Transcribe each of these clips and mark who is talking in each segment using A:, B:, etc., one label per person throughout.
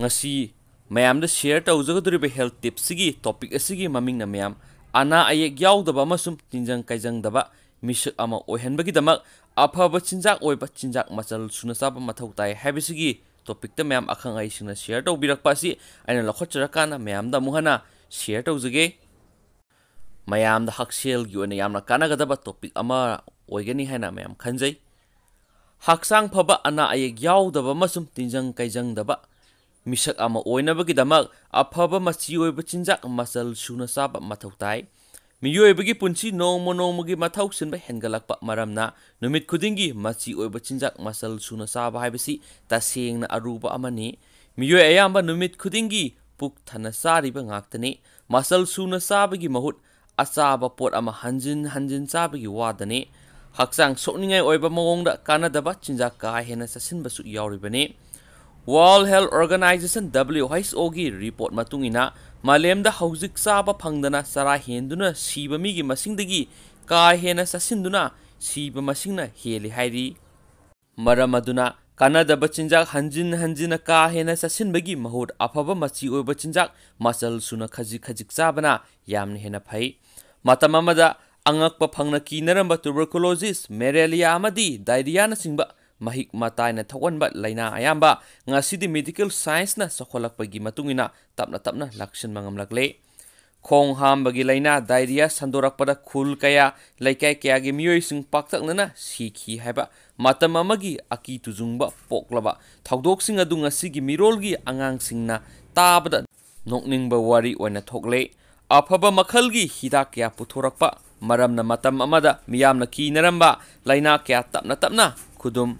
A: ngasi mayam da share tawjagaduriba health tips sigi topic asigi maming na mayam ana ayek yaudaba masum tinjang kaijang daba misak ama oihanbagi damak afaba chinjak oiba chinjak machal suna saba mathau tai habisigi topic ta mayam akhang ai singna share tawbirakpa si aina lokhocharakana mayam da muhana share tawjage mayam da haksel gi ona yamna kanagadaba topic ama oigani haina mayam khanjai haksang phaba ana ayek yaudaba masum tinjang kaijang daba misak ama oinabagi damak afaba machi oiba chinjak machal suna saba mathau tai miyoibagi punchi nongmagi mathau sinba hengalakpa maramna numit khudingi machi oiba chinjak machal suna saba haibasi tasengna aruba amani miyoi ayamba numit khudingi puk thana sariba ngaktani machal suna sabagi mahut achaba pot ama hanjin sabagi wadani haksang sokningai oiba mawongda kanadaba chinjak ka hena sasinbasu yauribani World Health Organization WHO gi report matungina malemda hauzik saba phangdana sara henduna siba migi masingdagi ka hena sasinduna siba masingna heli hairi maramaduna kanadaba chinjak hanjina ka hena sasinbagi mahut afaba machi oiba chinjak masal suna khajik sabana yamna hena phai matamamada angakpa phangna kinaramba tuberculosis malaria amadi diarrhea na singba mahik matai na thawonba laina ayamba ngasidi medical science na sokholakpagi matungina tapna lakshan mangamlakle khong hambagi laina diarrhea sandorakpada khul kaya laikai kaya gi miyoi sing paktaknana sikhi haiba matam amagi aki tujungba poklaba thawdok sing adu ngasigi mirolgi angang singna tabada nokningba wari oina thokle afaba makhalgi hidak kya puthorakpa maramna matam amada miyamna kinaramba laina kya tapna khudum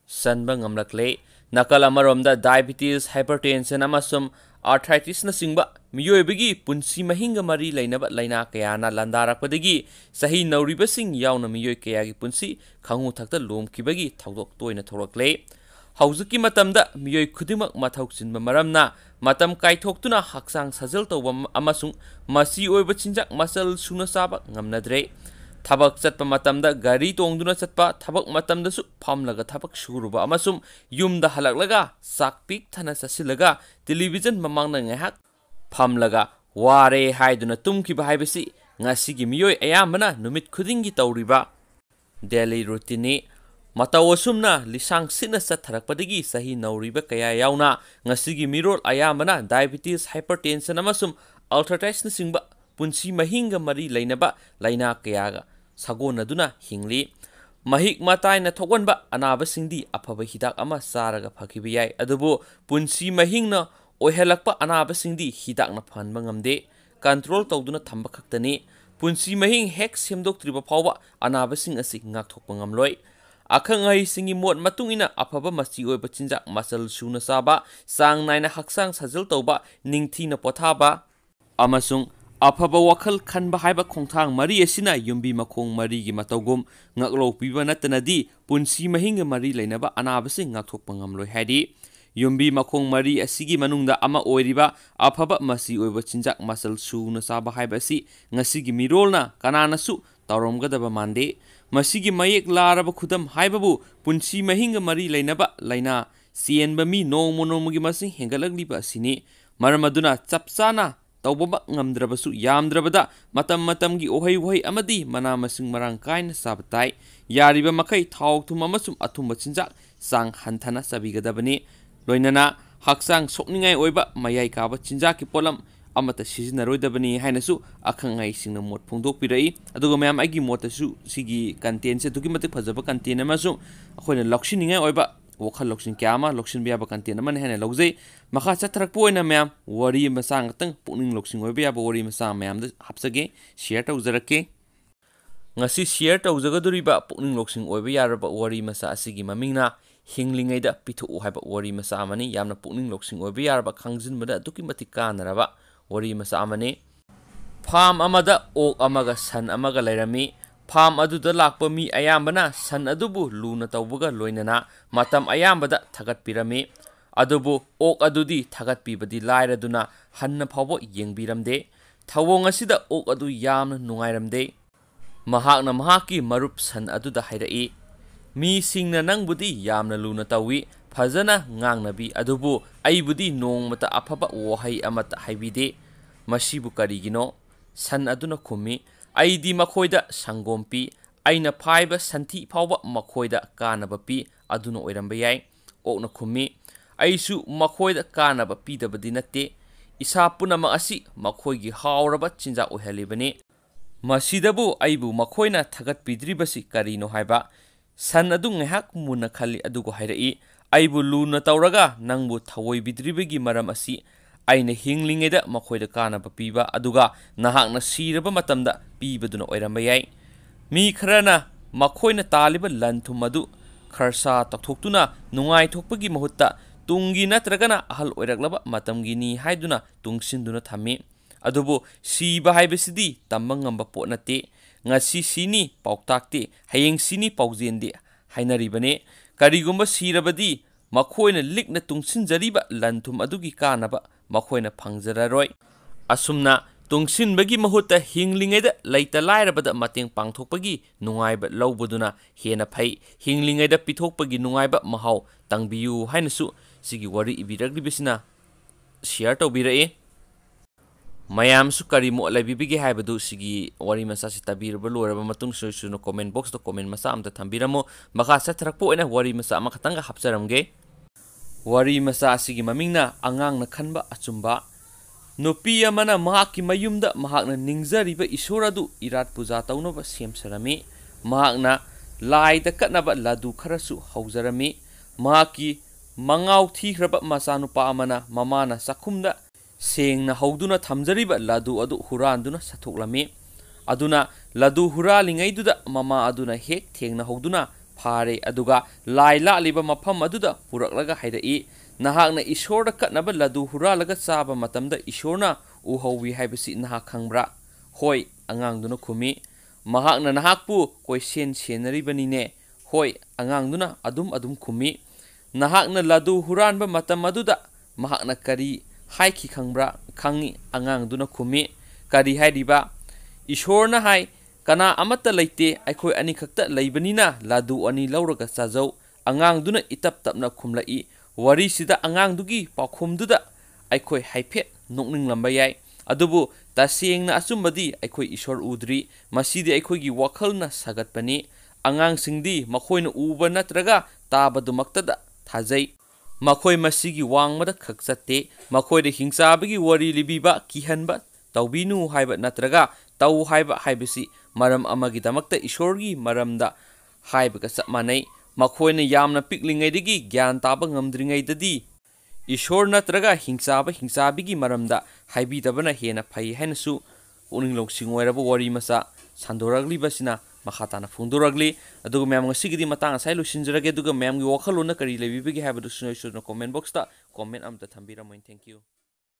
A: sanba ngamlakle nakal amaromda diabetes hypertension amasum arthritis na singba miyoibagi punsi mahinga mari lainaba laina kayana landarakpadagi sahi nauriba sing yauna miyoi kayagi punsi khangu thakta lomkibagi thawdok toina thorakle hauzuki matamda miyoi khudimak mathau sinba maramna matam kaithoktuna haksang sajal tawba amasung masi oiba chinjak masal suna saba ngamnadre Thabak chatpa matamda gari tongduna chatpa thabak matamda su phamlaga thabak shuruba amasum yumda halaklaga sakpik thana sasilaga television mamangna ngahak phamlaga ware haiduna tumkiba haibasi ngasigi miyoi ayamana numit khudingi tawriba daily routine matawasumna lisang sina satharakpadagi sahi nauriba kaya yauna ngasigi mirol ayamana diabetes hypertension amasum arthritis na singba punsi mahinga mari lainaba laina kayaga sagonaduna hingli mahik matai na thokwanba anaba singdi afaba hidak ama saraga phakibi yai adubu punsi mahingna oihelakpa anaba singdi hidak na phanba ngamde control tawduna thamba khaktani punsi mahing hek semdoktriba phawba anaba sing asi ngakthokpa ngamloi akhang ai singi mot matungina afaba machi oiba chinjak masal suna saba sang naina haksang sajal tawba ningthina pothaba amasung afaba wakhal khanba haiba khongthang mari asina yumbi makhong mari gi matawgum ngaklo piba natanadi punsi mahinga mari lainaba anaba sing ngakthokpa ngamloi haidi yumbi makhong mari asigi manungda ama oiriba afaba masi oiba chinjak masal suna saba haiba si ngasigi mirolna kanana su tawromgadaba mande masigi mayek laraba khudam haibabu punsi mahinga mari lainaba laina sienba mi nongmonomugi masing hengalakliba sini maramaduna chapsana tawbaba ngamdrabasu yamdrabada matamgi ohai amadi mana masing marang kaina sabatai yariba makai thau thum amasum athumba chinjak sang hanthana sabigadabani loinana haksang sokningai oiba mayai kaba chinjak ki polam amata sizinaroi hainasu akhangai singna mot phongdok pirai aduga mayam aigi motasu sigi content se duki matik phajaba content amasu akhoina lokshiningai oiba wakhal lokshin kyama lokshin biya ba content amane hena logjai makha chatrak poina mayam wari masang tang pukning lokshin oiba ya ba wari masang mayam da hapsage share tawjarake ngasi share tawjagaduriba pukning lokshin oiba yaraba wari masa asigi mamingna hinglingai da pithu haiba wari masa amani yamna pukning lokshin oiba yaraba khangjinbada duki matik kanaraba wari masa amane farm amada ok amaga san amaga lairami farm aduda lakpa mi ayambana san adubu luna tawbuga loinana matam ayambada thagat pirami adubu ok adudi thagat pibadi lairaduna hanna phawbo yengbiramde thawong asida ok adu yamna nungairamde mahakna mahaki marup san aduda hairai mi singna nangbudi yamna luna tawi fazana ngangnabি adubu aibudi nongmata afaba wahai amata haibide masibu karigino san aduna khumi aidi makhoida sangompi aina phaiba santhi phawba makhoida kanaba pi aduna oiramba yai okna khumi aisu makhoida kanaba pidabadi natte isa punama asi makhoigi hawraba chinja ohalibani masidabu aibu makhoina thagat pidribasi karino haiba san adu ngehak muna khali adugo hairai aibu luna tawraga nangbu thawoi bidribagi maram asi aina hinglingeda makhoida kanaba piba aduga nahakna siraba matamda pibaduna oiramba yai mi kharana makhoina taliba lanthum adu kharsa takthokutuna nungai thokpagi mahutta tungi natragana ahal oiraklaba matamgini haiduna tungsinduna thami adubu siba haibasidi tambangamba potnate ngasi sini pauktakte hayeng sini paujende hainaribane karigumba sirabadi makhoina likna tungsinjariba lanthum adugi kanaba makhoina phangjararoy asumna tungsinbagi mahutta hinglingeda leita lairabada mateng pangthokpagi nungaiba lawbuduna hena phai hinglingeda pithokpagi nungaiba mahau tangbiyu hainasu sigi wari ibiraglibisina share tawbirae mayam su kari mo laibibigi haibadu sigi wari masa si tabirba loraba matung suno comment box to comment masa amta thambiramo maka sa thrakpo ena wari masa ama khatanga hapcharamge wari masa sigi mamingna angang na khanba achumba nupi amana mahaki mayumda mahakna ningjariba isoradu irat puja tawnoba semsarami mahakna laida katnaba ladu kharasu haujarami mahaki mangau thikraba masanupa amana mamana sakhumda sengna hauduna thamjariba ladu adu huranduna sathoklami aduna ladu huralingai mama aduna hek thengna hauduna phare aduga laila liba mafam aduda puraklaga hairai nahakna ishorda katnaba ladu huralaga chaba matamda ishorna uhowi haibasi nahak khangbra hoi angangduna khumi mahakna nahakpu koisen senaribanine hoi angangduna adum khumi nahakna ladu huranba matam aduda mahakna kari haiki khangbra khangi angangduna khumi kari hairiba ishorna hai kana amata leite aikhoi ani khakta leibanina ladu ani lauraga chajau angangduna itap tapna khumlai wari sida angangdugi pakhumduda aikhoi haiphet nokninglamba yai adubu tasengna achumbadi aikhoi ishor udri masidi aikhoigi wakhalna sagatpani angangsingdi makhoina uba natraga tabadumaktada thajai makhoi masigi wangmada khakchatte makhoide hingchabagi wari libiba kihanba tawbinu haiba natraga taw haiba haibasi maram amagi damakta ishorgi maramda haiba ka chapmanai makhoina yamna piklingaidagi gyan taba ngamdringaidadi ishor natraga hingchabigi maramda haibidabana hena phai hainasu uninglong singoiraba wari masa sandoragli basina makhatana phungdoragli aduga myam ngasigidi matang asai lusinjrage aduga myam gi wakhalona kari lebibigi habadu suno comment box ta comment amta thambira moin thank you